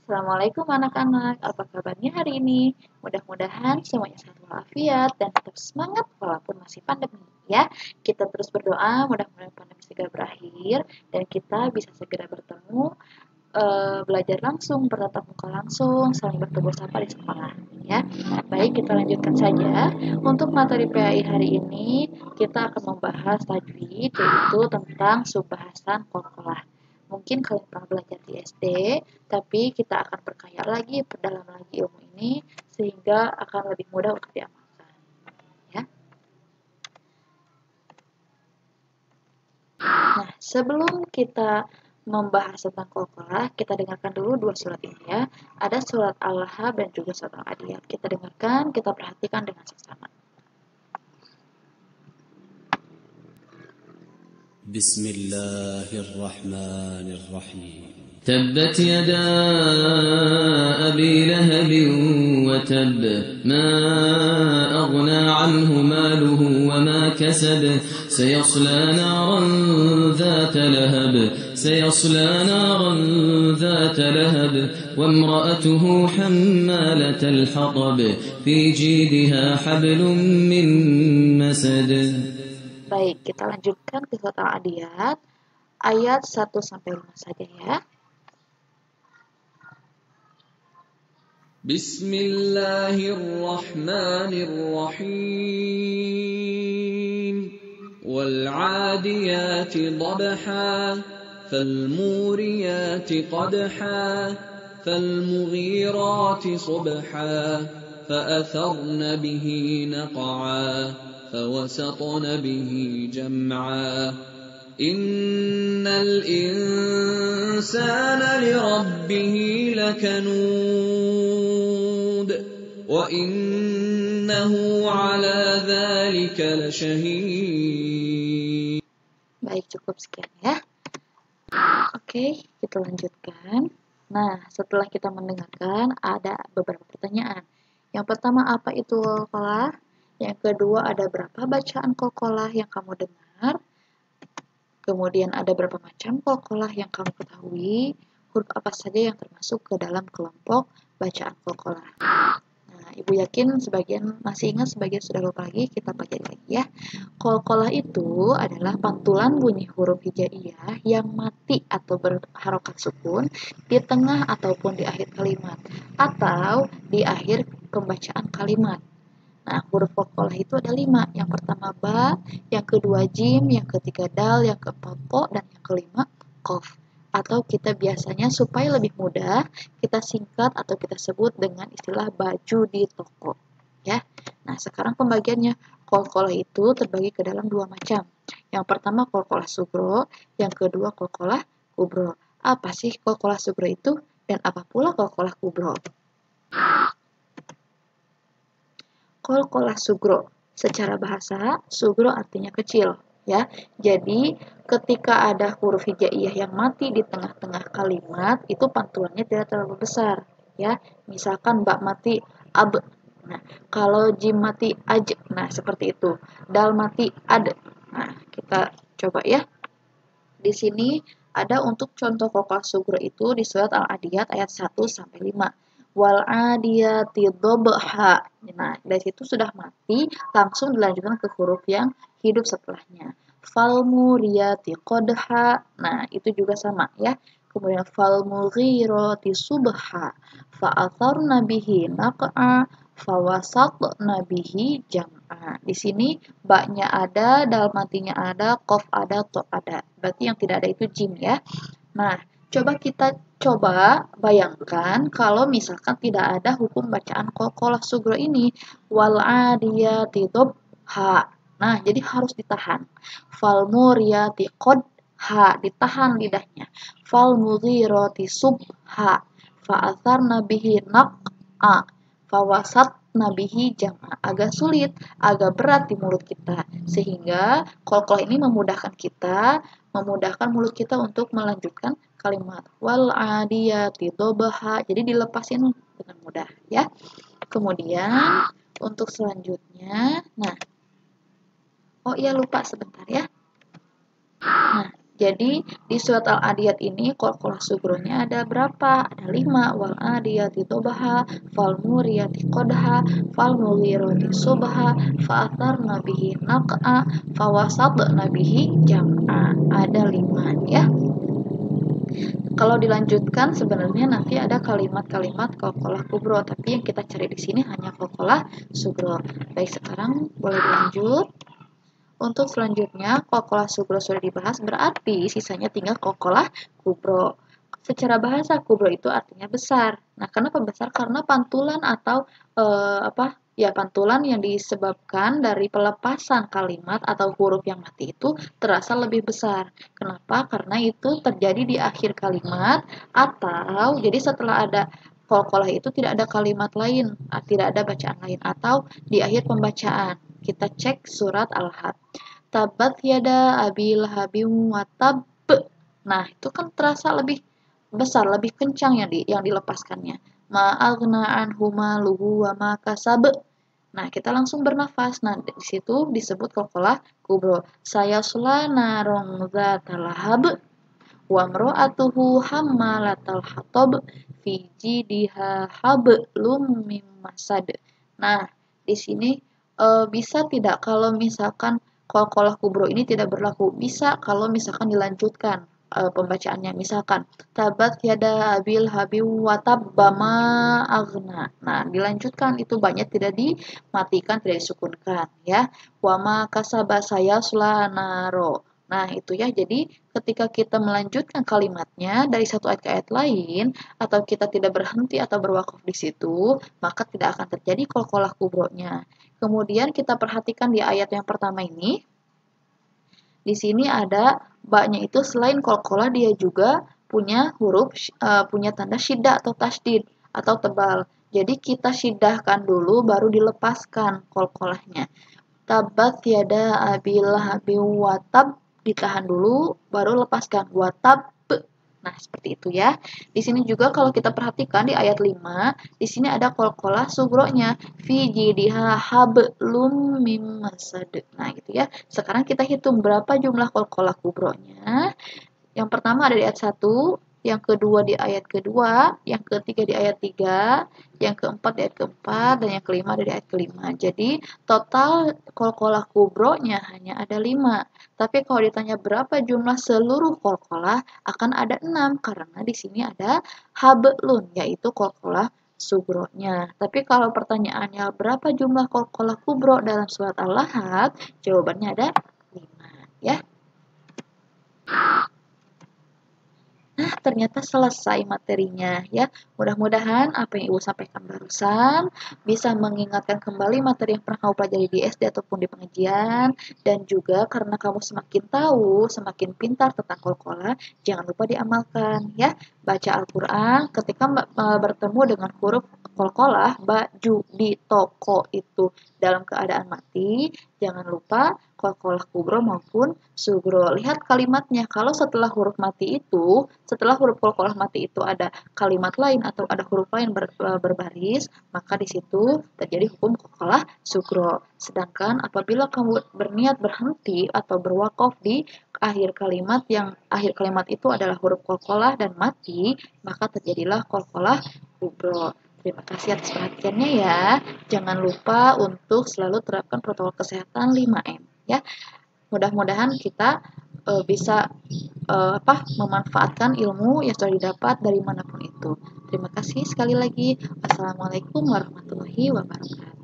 Assalamualaikum anak-anak, apa kabarnya hari ini? Mudah-mudahan semuanya sehat walafiat dan tetap semangat walaupun masih pandemi ya. Kita terus berdoa mudah-mudahan pandemi segera berakhir dan kita bisa segera bertemu, belajar langsung, bertatap muka langsung, saling bertegur sapa di sekolah ya. Baik, kita lanjutkan saja. Untuk materi PAI hari ini kita akan membahas tajwid yaitu tentang subbahasan qalqalah. Mungkin kalian pernah belajar di SD, tapi kita akan perkaya lagi, perdalam lagi ilmu ini, sehingga akan lebih mudah untuk diamalkan. Ya. Nah, sebelum kita membahas tentang qalqalah, kita dengarkan dulu dua surat ini ya. Ada surat Al-Lahab dan juga surat Al-Adiyat. Kita dengarkan, kita perhatikan dengan seksama. بسم الله الرحمن الرحيم تبت يدا أبي لهب وتب ما أغنى عنه ماله وما كسب سيصلى نارا ذات لهب وامرأته حمالة الحطب في جيدها حبل من مسد. Baik, kita lanjutkan ke surat Al-Adiyat ayat 1-5 saja ya. Bismillahirrahmanirrahim. والعاديات ضبحا فالموريات قدحا فالمغيرات صبحا فأثرن به نقعا فوسطن به جمعا إن الإنسان لربه لكنود وإنه على ذلك لشهيد. Baik, cukup sekian ya. Oke, kita lanjutkan. Nah, setelah kita mendengarkan, ada beberapa pertanyaan. Yang pertama, apa itu qalqalah? Yang kedua, ada berapa bacaan qalqalah yang kamu dengar? Kemudian ada berapa macam qalqalah yang kamu ketahui? Huruf apa saja yang termasuk ke dalam kelompok bacaan qalqalah? Nah, Ibu yakin sebagian masih ingat, sebagian sudah lupa lagi, kita pelajari lagi ya. Qalqalah itu adalah pantulan bunyi huruf hijaiyah yang mati atau berharokat sukun di tengah ataupun di akhir kalimat atau di akhir pembacaan kalimat. Nah, huruf qalqalah itu ada 5. Yang pertama ba, yang kedua jim, yang ketiga dal, yang keempat po, dan yang kelima qaf. Atau kita biasanya supaya lebih mudah, kita singkat atau kita sebut dengan istilah baju di toko. Ya. Nah, sekarang pembagiannya. Qalqalah itu terbagi ke dalam 2 macam. Yang pertama qalqalah sugro, yang kedua qalqalah kubro. Apa sih qalqalah sugro itu dan apa pula qalqalah kubro? Qalqalah sugro. Secara bahasa, sugro artinya kecil, ya. Jadi, ketika ada huruf hijaiyah yang mati di tengah-tengah kalimat, itu pantulannya tidak terlalu besar, ya. Misalkan ba mati ab. Nah, kalau jim mati aj. Nah, seperti itu. Dal mati ad. Nah, kita coba ya. Di sini ada untuk contoh qalqalah sugro itu di surat Al-Adiyat ayat 1-5. Wal adiyati dhabha. Nah, dari situ sudah mati, langsung dilanjutkan ke huruf yang hidup setelahnya. Fal muriyati qadha. Nah, itu juga sama ya. Kemudian fal mughirati subha. Fa atharna bihi naq'a. Fa wasatna bihi jam'a. Di sini ba-nya ada, dal matinya ada, qaf ada, to ada. Berarti yang tidak ada itu jim ya. Nah, coba kita bayangkan kalau misalkan tidak ada hukum bacaan qalqalah sugro ini. Wal adiyati dhabha. Nah, jadi harus ditahan. Fal muriyati qadha, ditahan lidahnya. Fal mughirati subha. Fa atharna bihi naq'a. Fa wasatna bihi jam'a. Agak sulit, agak berat di mulut kita. Sehingga qalqalah ini memudahkan mulut kita untuk melanjutkan kalimat wal adiyati dhabha. Jadi dilepasin dengan mudah ya. Kemudian untuk selanjutnya, nah, oh iya lupa sebentar ya. Nah, Jadi di surat Al-Adiyat ini qalqalah sugronya ada berapa? Ada 5. Wal adiyati dobha, fal muriyati qodha, fal mughirati subha, fa atharna bihi naq'a, fa wasatna bihi jam'a. Ada 5 ya. Kalau dilanjutkan sebenarnya nanti ada kalimat-kalimat qalqalah kubro, tapi yang kita cari di sini hanya qalqalah sugro. Baik, sekarang boleh dilanjut. Untuk selanjutnya, qalqalah sugro sudah dibahas, berarti sisanya tinggal qalqalah kubro. Secara bahasa, kubro itu artinya besar. Nah, kenapa besar? Karena pantulan atau pantulan yang disebabkan dari pelepasan kalimat atau huruf yang mati itu terasa lebih besar. Kenapa? Karena itu terjadi di akhir kalimat atau jadi setelah ada qalqalah itu tidak ada kalimat lain, tidak ada bacaan lain atau di akhir pembacaan. Kita cek surat Al-Had. Tabat yada abil habim wa tab. Nah, itu kan terasa lebih besar, lebih kencang yang dilepaskannya. Ma'aghna anhu maluhu wa ma kasab. Nah, kita langsung bernafas. Nah, di situ disebut qalqalah kubro. Sayasla narong dzatal lahab wa imra'atuhu hammalatal hatab fi jidha hablum mim masad. Nah, di sini bisa tidak kalau misalkan qalqalah kubro ini tidak berlaku? Bisa kalau misalkan dilanjutkan pembacaannya. Misalkan tabat yada abil habib watab bama agna. Nah, dilanjutkan itu banyak tidak dimatikan, tidak disukunkan ya. Wama kasaba saya sulanaro. Nah, itu ya. Jadi, ketika kita melanjutkan kalimatnya dari satu ayat ke ayat lain, atau kita tidak berhenti atau berwakaf di situ, maka tidak akan terjadi qalqalah kubronya. Kemudian kita perhatikan di ayat yang pertama ini. Di sini ada ba-nya itu selain qalqalah dia juga punya punya tanda syiddah atau tasydid atau tebal. Jadi kita syiddahkan dulu baru dilepaskan qalqalahnya. Tabat yada abil habib watab, ditahan dulu baru lepaskan watab. Nah, seperti itu ya. Di sini juga kalau kita perhatikan di ayat 5, di sini ada qalqalah sugronya fi jidha hablum mim masad. Nah, gitu ya. Sekarang kita hitung berapa jumlah qalqalah kubronya. Yang pertama ada di ayat 1, yang kedua di ayat kedua, yang ketiga di ayat 3, yang keempat di ayat keempat, dan yang kelima ada di ayat kelima. Jadi total qalqalah kubronya hanya ada 5. Tapi kalau ditanya berapa jumlah seluruh qalqalah, akan ada 6 karena di sini ada hablun, yaitu qalqalah sugronya. Tapi kalau pertanyaannya berapa jumlah qalqalah kubro dalam surat Al-Lahad, jawabannya ada 5 ya. Nah, ternyata selesai materinya ya. Mudah-mudahan apa yang Ibu sampaikan barusan bisa mengingatkan kembali materi yang pernah kamu pelajari di SD ataupun di pengajian. Dan juga karena kamu semakin tahu, semakin pintar tentang qalqalah, jangan lupa diamalkan ya. Baca Al-Quran ketika bertemu dengan huruf qalqalah, baju di toko itu dalam keadaan mati, jangan lupa qalqalah kubro maupun sugro. Lihat kalimatnya, kalau setelah huruf mati itu, setelah huruf qalqalah mati itu ada kalimat lain atau ada huruf lain berbaris, maka di situ terjadi hukum qalqalah sugro. Sedangkan apabila kamu berniat berhenti atau berwakaf di akhir kalimat yang akhir kalimat itu adalah huruf qalqalah dan mati, maka terjadilah qalqalah kubro. Terima kasih atas perhatiannya ya. Jangan lupa untuk selalu terapkan protokol kesehatan 5M ya. Mudah-mudahan kita bisa memanfaatkan ilmu yang sudah didapat dari manapun itu. Terima kasih sekali lagi. Assalamualaikum warahmatullahi wabarakatuh.